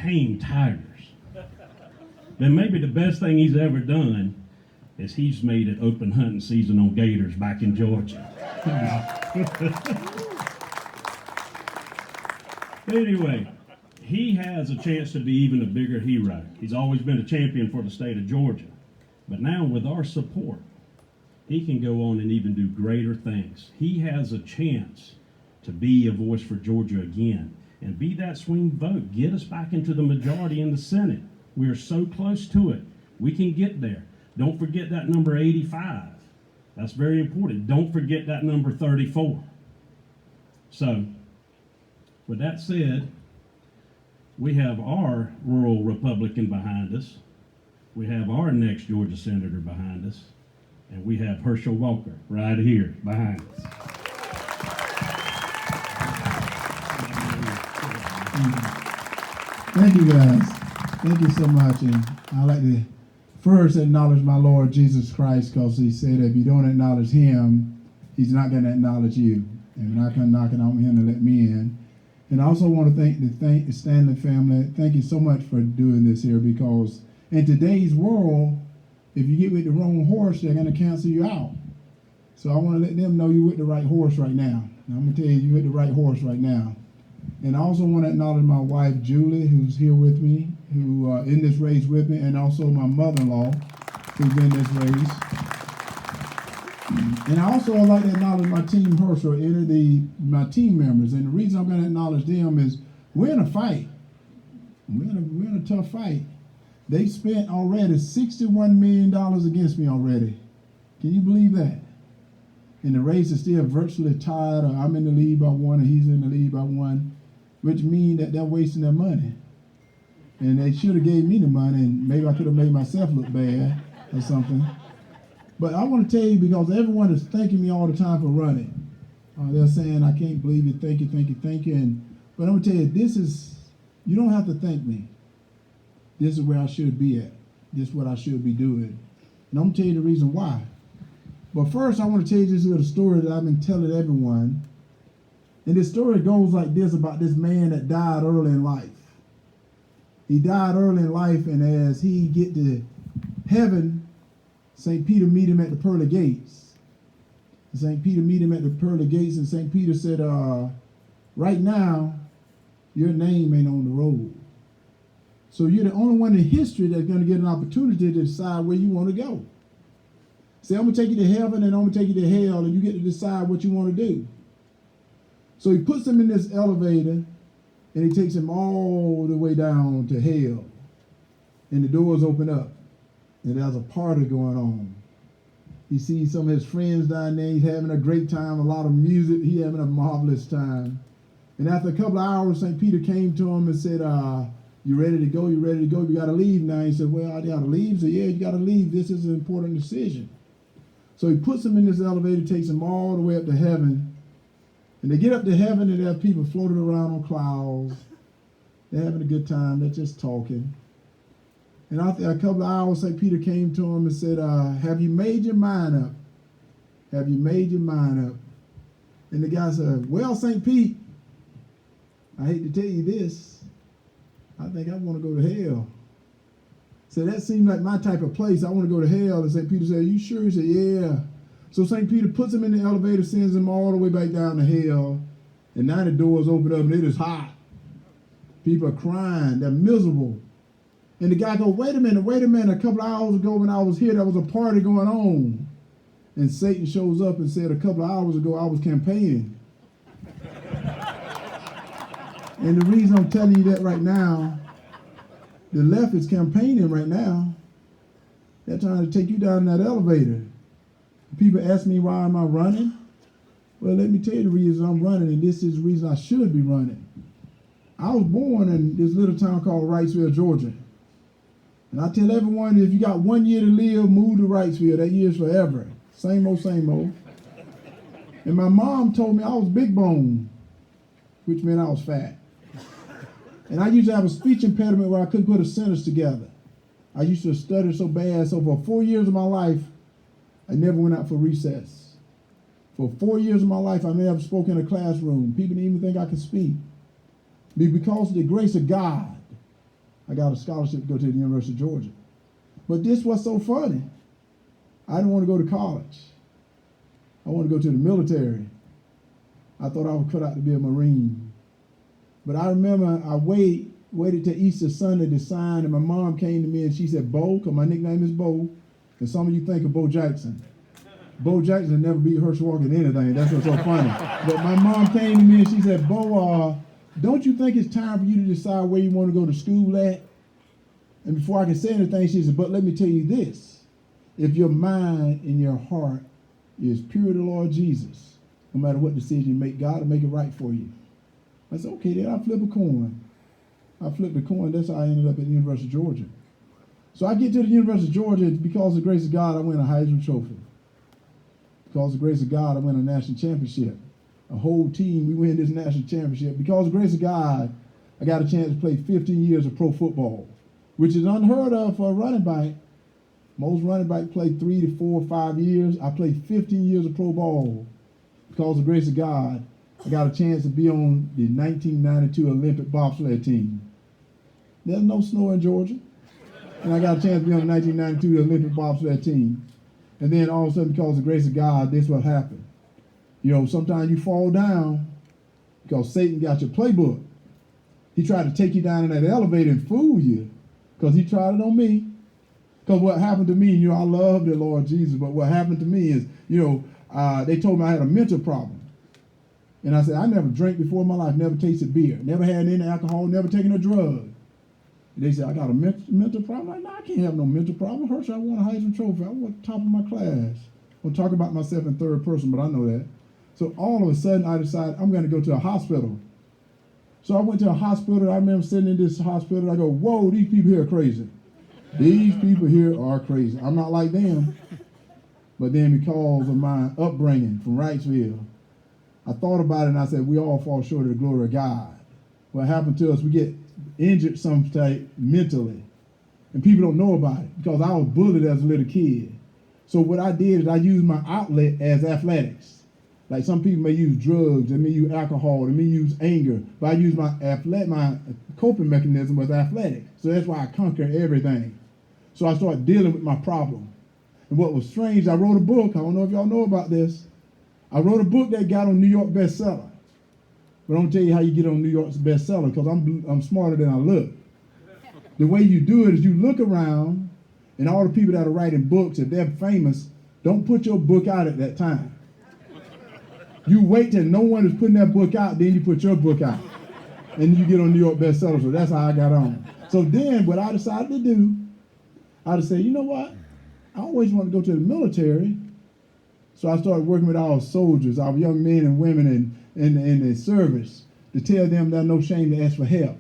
tame tigers. Then maybe the best thing he's ever done is he's made it open hunting season on gators back in Georgia. Anyway, he has a chance to be even a bigger hero. He's always been a champion for the state of Georgia. But now with our support, he can go on and even do greater things. He has a chance to be a voice for Georgia again and be that swing vote. Get us back into the majority in the Senate. We are so close to it. We can get there. Don't forget that number 85. That's very important. Don't forget that number 34. So, with that said, we have our rural Republican behind us. We have our next Georgia Senator behind us. And we have Hershel Walker right here behind us. Thank you, guys. Thank you so much. And I'd like to first acknowledge my Lord Jesus Christ, because he said if you don't acknowledge him, he's not going to acknowledge you. And we're not going to knock it on him to let me in. And I also want to thank the Stanley family. Thank you so much for doing this here, because in today's world, if you get with the wrong horse, they're going to cancel you out. So I want to let them know you're with the right horse right now. And I'm going to tell you, you're with the right horse right now. And I also want to acknowledge my wife, Julie, who's here with me, who in this race with me, and also my mother-in-law, who's in this race. And I also would like to acknowledge my team, Hershel, my team members. And the reason I'm going to acknowledge them is we're in a fight. We're in a tough fight. They've spent already $61 million against me already. Can you believe that? And the race is still virtually tied. I'm in the lead by one and he's in the lead by one, which means that they're wasting their money. And they should have gave me the money, and maybe I could have made myself look bad or something. But I want to tell you, because everyone is thanking me all the time for running. They're saying, I can't believe it, thank you, thank you, thank you. But I'm going to tell you, you don't have to thank me. This is where I should be at. This is what I should be doing. And I'm going to tell you the reason why. But first, I want to tell you this little story that I've been telling everyone. And this story goes like this, about this man that died early in life. He died early in life, and as he get to heaven, St. Peter meet him at the pearly gates. St. Peter meet him at the pearly gates, and St. Peter said, right now, your name ain't on the roll. So you're the only one in history that's going to get an opportunity to decide where you want to go. Say, I'm going to take you to heaven and I'm going to take you to hell, and you get to decide what you want to do. So he puts him in this elevator, and he takes him all the way down to hell. And the doors open up, and there's a party going on. He sees some of his friends down there. He's having a great time, a lot of music. He's having a marvelous time. And after a couple of hours, St. Peter came to him and said, you ready to go? You ready to go? You got to leave now. He said, well, I got to leave. He said, yeah, you got to leave. This is an important decision. So he puts him in this elevator, takes him all the way up to heaven. And they get up to heaven, and there are people floating around on clouds. They're having a good time. They're just talking. And after a couple of hours, St. Peter came to him and said, have you made your mind up? Have you made your mind up? And the guy said, well, St. Pete, I hate to tell you this. I think I want to go to hell. So that seemed like my type of place. I want to go to hell. And St. Peter said, are you sure? He said, yeah. So St. Peter puts him in the elevator, sends him all the way back down to hell. And now the doors open up, and it is hot. People are crying. They're miserable. And the guy goes, wait a minute. A couple of hours ago when I was here, there was a party going on. And Satan shows up and said, a couple of hours ago, I was campaigning. And the reason I'm telling you that right now, the left is campaigning right now. They're trying to take you down that elevator. People ask me, why am I running? Well, let me tell you the reason I'm running, and this is the reason I should be running. I was born in this little town called Wrightsville, Georgia. And I tell everyone, if you got 1 year to live, move to Wrightsville. That year's forever. Same old, same old. And my mom told me I was big bone, which meant I was fat. And I used to have a speech impediment where I couldn't put a sentence together. I used to stutter so bad. So for 4 years of my life, I never went out for recess. For 4 years of my life, I never spoke in a classroom. People didn't even think I could speak. Because of the grace of God, I got a scholarship to go to the University of Georgia. But this was so funny. I didn't want to go to college. I wanted to go to the military. I thought I was cut out to be a Marine. But I remember I waited till Easter Sunday to sign, and my mom came to me and she said, Bo, because my nickname is Bo, and some of you think of Bo Jackson. Bo Jackson never beat Hershel Walker in anything. That's what's so funny. But my mom came to me and she said, Bo, don't you think it's time for you to decide where you want to go to school at? And before I could say anything, she said, but let me tell you this. If your mind and your heart is pure to the Lord Jesus, no matter what decision you make, God will make it right for you. I said, okay, then I'll flip a coin. I flipped a coin. That's how I ended up at the University of Georgia. So I get to the University of Georgia, because of the grace of God, I win a Heisman Trophy. Because of the grace of God, I win a national championship. A whole team, we win this national championship. Because of the grace of God, I got a chance to play 15 years of pro football, which is unheard of for a running back. Most running backs play 3 to 4 or 5 years. I played 15 years of pro ball. Because of the grace of God, I got a chance to be on the 1992 Olympic bobsled team. There's no snow in Georgia. And I got a chance to be on the 1992 Olympic bobsled team. And then all of a sudden, because of the grace of God, this what happened. You know, sometimes you fall down because Satan got your playbook. He tried to take you down in that elevator and fool you, because he tried it on me. Because what happened to me, you know, I love the Lord Jesus, but what happened to me is, you know, they told me I had a mental problem. And I said, I never drank before in my life, never tasted beer, never had any alcohol, never taken a drug. And they said, I got a mental problem? I'm like, no, I can't have no mental problem. Hershel, I won a Heisman Trophy. I was top of my class. I'm talking about myself in third person, but I know that. So all of a sudden, I decided I'm going to go to a hospital. So I went to a hospital. I remember sitting in this hospital. I go, whoa, these people here are crazy. These people here are crazy. I'm not like them. But then because of my upbringing from Wrightsville, I thought about it and I said, we all fall short of the glory of God. What happened to us, we get injured some type mentally. And people don't know about it because I was bullied as a little kid. So what I did is I used my outlet as athletics. Like some people may use drugs, they may use alcohol, they may use anger, but I use my coping mechanism was athletics. So that's why I conquer everything. So I started dealing with my problem. And what was strange, I wrote a book. I don't know if y'all know about this. I wrote a book that got on New York bestseller. But I'm gonna tell you how you get on New York's bestseller, because I'm smarter than I look. The way you do it is you look around, and all the people that are writing books, if they're famous, don't put your book out at that time. You wait till no one is putting that book out, then you put your book out. And you get on New York bestseller. So that's how I got on. So then what I decided to do, I decided to say, you know what? I always want to go to the military. So I started working with our soldiers, our young men and women in the service, to tell them there's no shame to ask for help.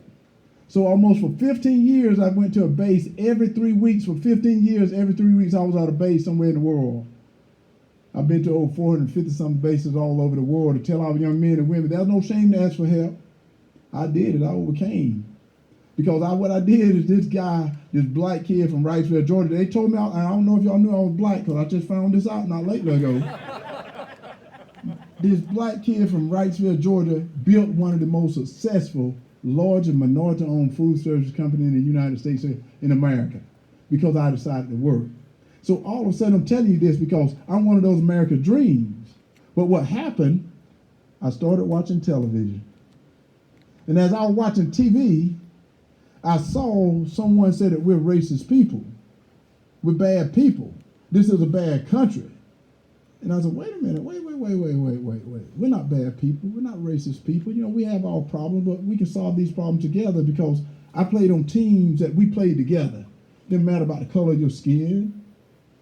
So almost for 15 years, I went to a base every 3 weeks. For 15 years, every 3 weeks, I was at a base somewhere in the world. I've been to over 450-some bases all over the world to tell our young men and women, there's no shame to ask for help. I did it. I overcame. Because what I did is this guy, this black kid from Wrightsville, Georgia, they told me, and I don't know if y'all knew I was black, because I just found this out not lately ago. This black kid from Wrightsville, Georgia, built one of the most successful, largest minority-owned food service company in the United States, in America, because I decided to work. So all of a sudden, I'm telling you this because I'm one of those American dreams. But what happened, I started watching television. And as I was watching TV, I saw someone say that we're racist people. We're bad people. This is a bad country. And I said, wait a minute, wait. We're not bad people. We're not racist people. You know, we have our problems, but we can solve these problems together, because I played on teams that we played together. It didn't matter about the color of your skin.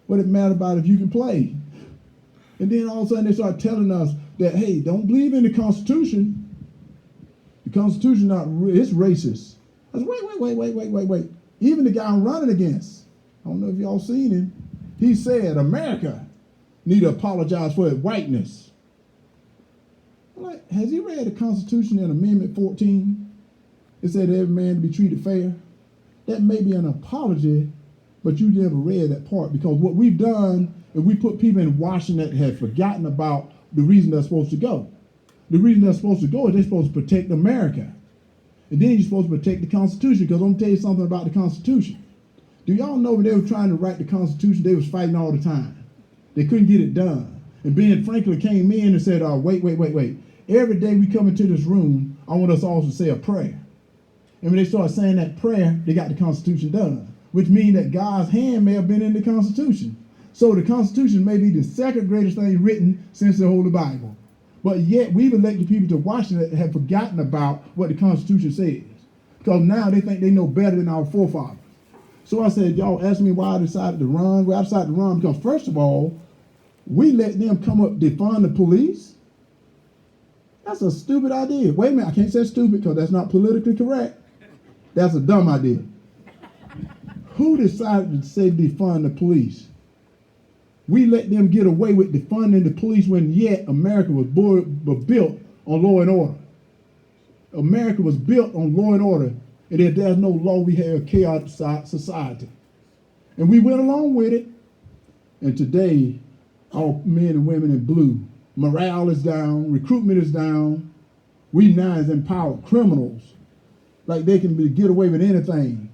What it mattered about if you can play. And then all of a sudden they start telling us that, hey, don't believe in the Constitution. The Constitution it's racist. I said, wait. Even the guy I'm running against, I don't know if y'all seen him, he said America need to apologize for its whiteness. I'm like, has he read the Constitution in Amendment 14? It said every man to be treated fair. That may be an apology, but you never read that part, because what we've done is we put people in Washington that have forgotten about the reason they're supposed to go. The reason they're supposed to go is they're supposed to protect America. And then you're supposed to protect the Constitution, because I'm going to tell you something about the Constitution. Do y'all know when they were trying to write the Constitution, they was fighting all the time. They couldn't get it done. And Ben Franklin came in and said, wait. Every day we come into this room, I want us all to say a prayer. And when they started saying that prayer, they got the Constitution done, which means that God's hand may have been in the Constitution. So the Constitution may be the second greatest thing written since the Holy Bible. But yet we've elected people to Washington that have forgotten about what the Constitution says, because now they think they know better than our forefathers. So I said, y'all asked me why I decided to run. Well, I decided to run because, first of all, we let them come up defund the police. That's a stupid idea. Wait a minute, I can't say stupid because that's not politically correct. That's a dumb idea. Who decided to say defund the police? We let them get away with defunding the police when yet America was built on law and order. America was built on law and order, and if there's no law, we have a chaotic society. And we went along with it, and today, our men and women in blue, morale is down, recruitment is down. We now is empowered criminals, like they can get away with anything.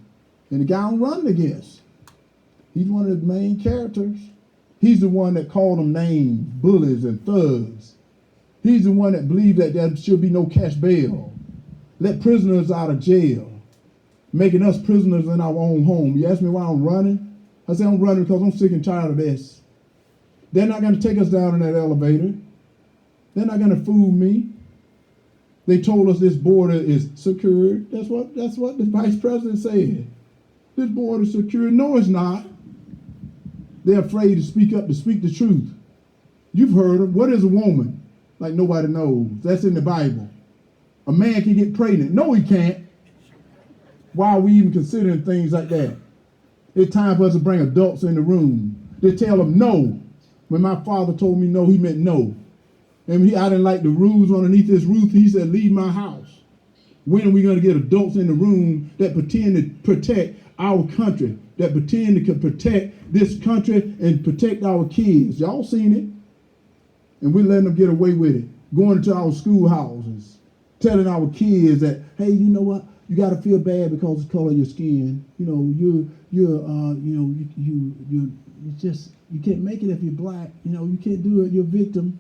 And the guy I'm running against, he's one of the main characters. He's the one that called them names, bullies and thugs. He's the one that believed that there should be no cash bail. Let prisoners out of jail, making us prisoners in our own home. You ask me why I'm running? I say I'm running because I'm sick and tired of this. They're not going to take us down in that elevator. They're not going to fool me. They told us this border is secured. That's what the vice president said. This border is secured. No, it's not. They're afraid to speak up, to speak the truth. You've heard of what is a woman? Like nobody knows. That's in the Bible. A man can get pregnant. No, he can't. Why are we even considering things like that? It's time for us to bring adults in the room. They tell them no. When my father told me no, he meant no. And I didn't like the rules underneath this roof. He said, leave my house. When are we going to get adults in the room that pretend to protect our country, that pretend to protect this country and protect our kids? Y'all seen it. And we're letting them get away with it. Going into our schoolhouses, telling our kids that, hey, you know what? You got to feel bad because of the color of your skin. You know, you can't make it if you're black. You know, you can't do it. You're a victim.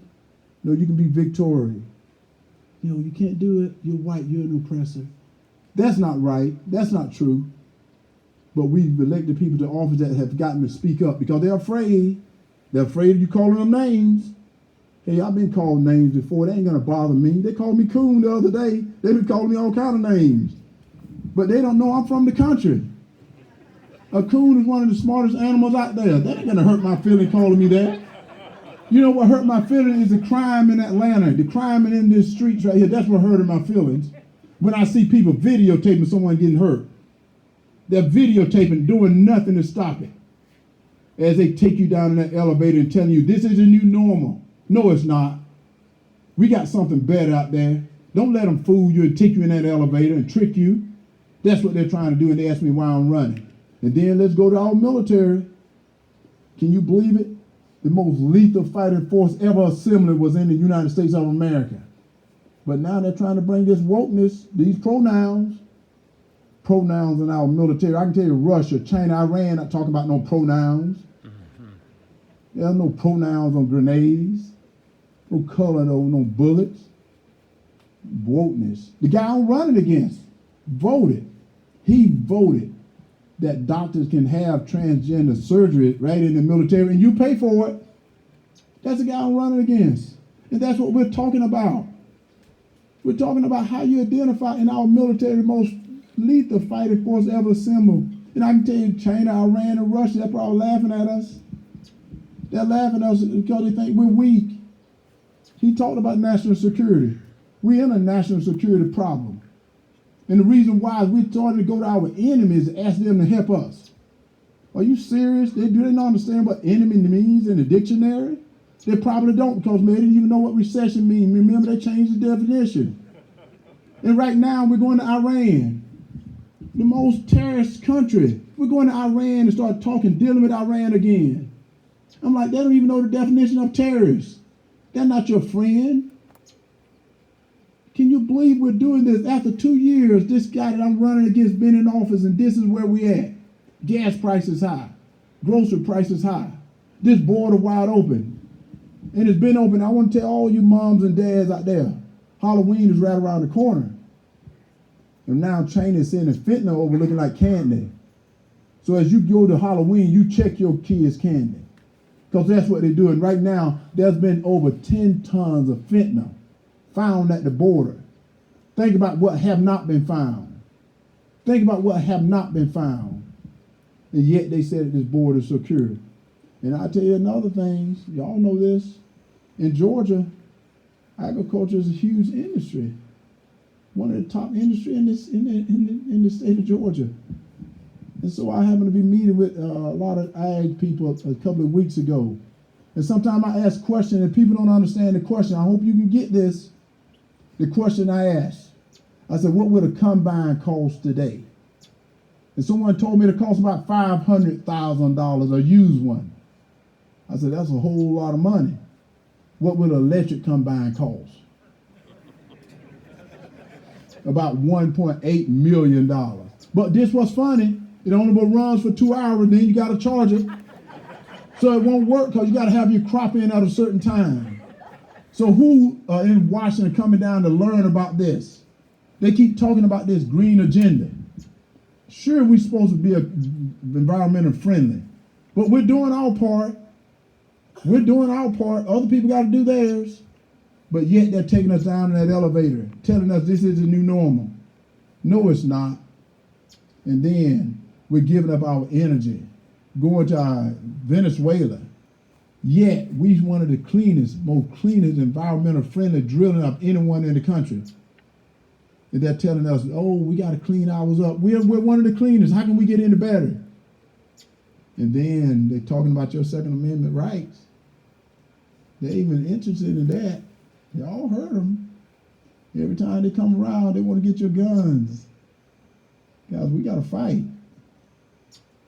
No, you can be victorious. You know, you can't do it. You're white. You're an oppressor. That's not right. That's not true. But we've elected people to office that have gotten to speak up because they're afraid. They're afraid of you calling them names. Hey, I've been called names before. They ain't going to bother me. They called me coon the other day. They've been calling me all kind of names. But they don't know I'm from the country. A coon is one of the smartest animals out there. That ain't going to hurt my feeling calling me that. You know what hurt my feelings is the crime in Atlanta, the crime in these streets right here. That's what hurted my feelings. When I see people videotaping someone getting hurt. They're videotaping, doing nothing to stop it. As they take you down in that elevator and telling you, this is the new normal. No, it's not. We got something better out there. Don't let them fool you and take you in that elevator and trick you. That's what they're trying to do, and they ask me why I'm running. And then let's go to our military. Can you believe it? The most lethal fighting force ever assembled was in the United States of America. But now they're trying to bring this wokeness, these pronouns in our military. I can tell you Russia, China, Iran, not talking about no pronouns. There's no pronouns on grenades, no color, no bullets. Wokeness. The guy I'm running against voted. He voted that doctors can have transgender surgery right in the military and you pay for it. That's the guy I'm running against. And that's what we're talking about. We're talking about how you identify in our military most lethal fighting force ever assembled. And I can tell you China, Iran, and Russia, they're probably laughing at us. They're laughing at us because they think we're weak. He talked about national security. We're in a national security problem. And the reason why is we're starting to go to our enemies and ask them to help us. Are you serious? Do they not understand what enemy means in the dictionary? They probably don't because they didn't even know what recession means. Remember, they changed the definition. And right now, we're going to Iran, the most terrorist country. We're going to Iran and start dealing with Iran again. I'm like, they don't even know the definition of terrorists. They're not your friend. Can you believe we're doing this after 2 years? This guy that I'm running against been in office, and this is where we at. Gas prices high. Grocery prices high. This border wide open. And it's been open. I want to tell all you moms and dads out there, Halloween is right around the corner. And now China is sending fentanyl over looking like candy. So as you go to Halloween, you check your kids' candy. Because that's what they're doing. Right now, there's been over 10 tons of fentanyl found at the border. Think about what have not been found. Think about what have not been found. And yet they said that this border is secure. And I'll tell you another thing. Y'all know this. In Georgia, agriculture is a huge industry. One of the top industry in the state of Georgia. And so I happened to be meeting with a lot of ag people a couple of weeks ago. And sometimes I ask questions and people don't understand the question. I hope you can get this. The question I asked. I said, what would a combine cost today? And someone told me it costs about $500,000 a used one. I said, that's a whole lot of money. What would an electric combine cost? About $1.8 million. But this was funny. It only runs for 2 hours, then you got to charge it. So it won't work because you got to have your crop in at a certain time. So who in Washington coming down to learn about this? They keep talking about this green agenda. Sure, we're supposed to be environmentally friendly, but we're doing our part. We're doing our part. Other people got to do theirs. But yet they're taking us down in that elevator, telling us this is the new normal. No, it's not. And then we're giving up our energy, going to Venezuela. Yet we one of the cleanest, most environmental friendly drilling of anyone in the country. And they're telling us, oh, we got to clean ours up. We're one of the cleanest. How can we get any better? And then they're talking about your Second Amendment rights. They're even interested in that. Y'all heard them. Every time they come around, they want to get your guns. Guys, we got to fight.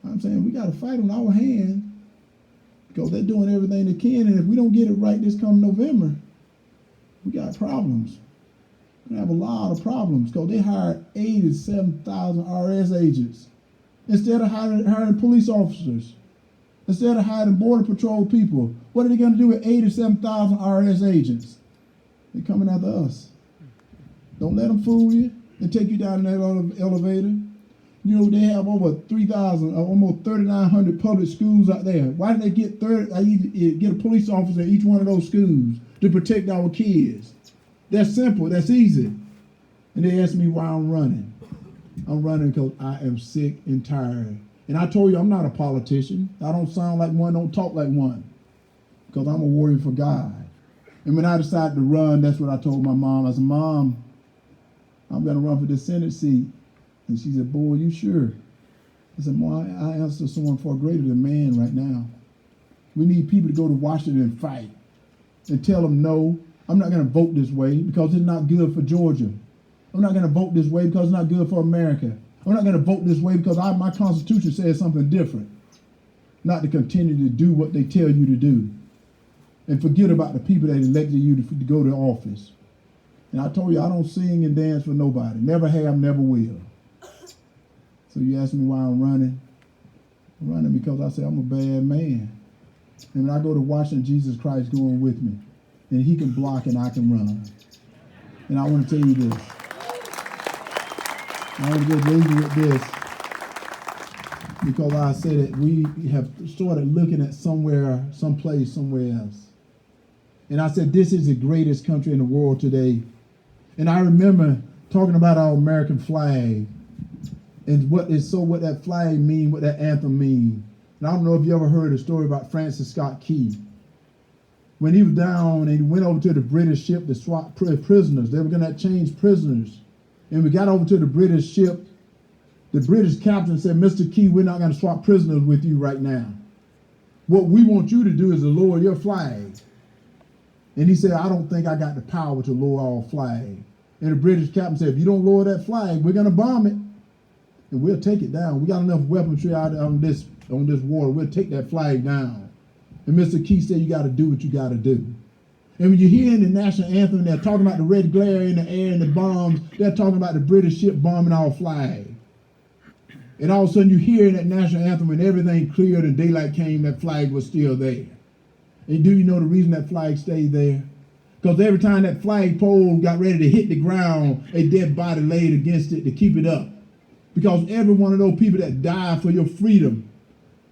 I'm saying we got to fight on our hand because they're doing everything they can. And if we don't get it right this coming November, we got problems. We have a lot of problems because they hired 87,000 RS agents instead of hiring police officers, instead of hiring Border Patrol people. What are they going to do with 87,000 RS agents? They're coming after us. Don't let them fool you and take you down that elevator. You know, they have over 3,000, almost 3,900 public schools out there. Why did they get get a police officer in each one of those schools to protect our kids? That's simple. That's easy. And they asked me why I'm running. I'm running because I am sick and tired. And I told you I'm not a politician. I don't sound like one, don't talk like one. Because I'm a warrior for God. And when I decided to run, that's what I told my mom. I said, Mom, I'm going to run for this Senate seat. And she said, boy, you sure? I said, Mom, I answer someone far greater than man right now. We need people to go to Washington and fight and tell them, no, I'm not going to vote this way because it's not good for Georgia. I'm not going to vote this way because it's not good for America. I'm not going to vote this way because my Constitution says something different. Not to continue to do what they tell you to do. And forget about the people that elected you to go to office. And I told you, I don't sing and dance for nobody. Never have, never will. So you ask me why I'm running? I'm running because I say I'm a bad man. And when I go to Washington, Jesus Christ going with me. And he can block and I can run. And I want to tell you this. I want to just leave you with this. Because I say that we have started looking at someplace, somewhere else. And I said, this is the greatest country in the world today. And I remember talking about our American flag and what that flag mean, what that anthem mean. And I don't know if you ever heard a story about Francis Scott Key. When he was down and he went over to the British ship to swap prisoners, they were going to change prisoners. And we got over to the British ship. The British captain said, Mr. Key, we're not going to swap prisoners with you right now. What we want you to do is to lower your flag. And he said, I don't think I got the power to lower our flag. And the British captain said, if you don't lower that flag, we're going to bomb it. And we'll take it down. We got enough weaponry out on this water. We'll take that flag down. And Mr. Key said, you got to do what you got to do. And when you hear in the national anthem, they're talking about the red glare in the air and the bombs, they're talking about the British ship bombing our flag. And all of a sudden you hear in that national anthem when everything cleared and daylight came, that flag was still there. And do you know the reason that flag stayed there? Because every time that flagpole got ready to hit the ground, a dead body laid against it to keep it up. Because every one of those people that died for your freedom,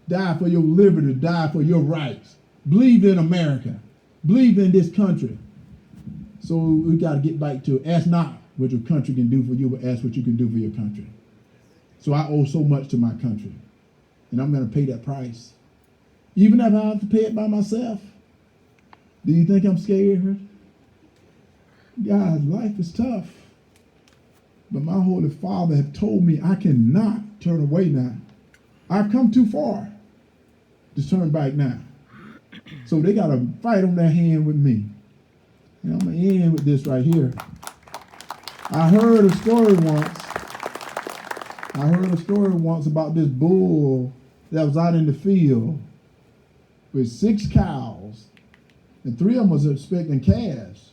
died for your liberty, died for your rights, believed in America, believed in this country. So we got to get back to it. Ask not what your country can do for you, but ask what you can do for your country. So I owe so much to my country, and I'm going to pay that price. Even if I have to pay it by myself. Do you think I'm scared? Guys, life is tough. But my Holy Father has told me I cannot turn away now. I've come too far to turn back now. So they got to fight on their hand with me. And I'm going to end with this right here. I heard a story once about this bull that was out in the field with 6 cows, and 3 of them was expecting calves.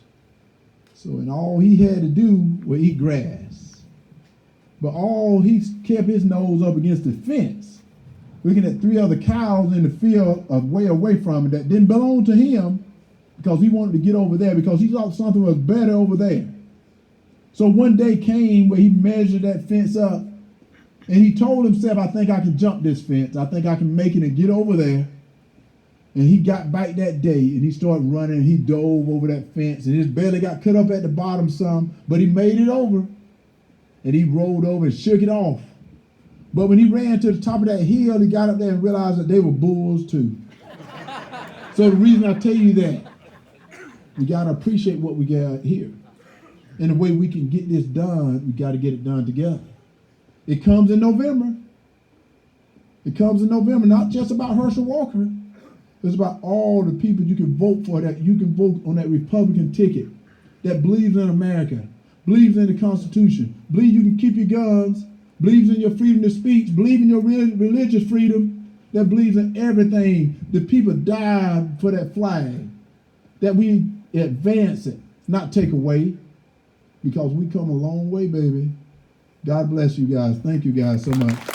So, and all he had to do was eat grass. But he kept his nose up against the fence, looking at 3 other cows in the field way away from him that didn't belong to him, because he wanted to get over there, because he thought something was better over there. So one day came where he measured that fence up, and he told himself, I think I can jump this fence. I think I can make it and get over there. And he got back that day, and he started running, and he dove over that fence, and his belly got cut up at the bottom some, but he made it over. And he rolled over and shook it off. But when he ran to the top of that hill, he got up there and realized that they were bulls too. So the reason I tell you that, we got to appreciate what we got here. And the way we can get this done, we got to get it done together. It comes in November. It comes in November, not just about Hershel Walker. It's about all the people you can vote for, that you can vote on that Republican ticket, that believes in America, believes in the Constitution, believes you can keep your guns, believes in your freedom of speech, believes in your religious freedom, that believes in everything. The people died for that flag, that we advance it, not take away, because we come a long way, baby. God bless you guys. Thank you guys so much.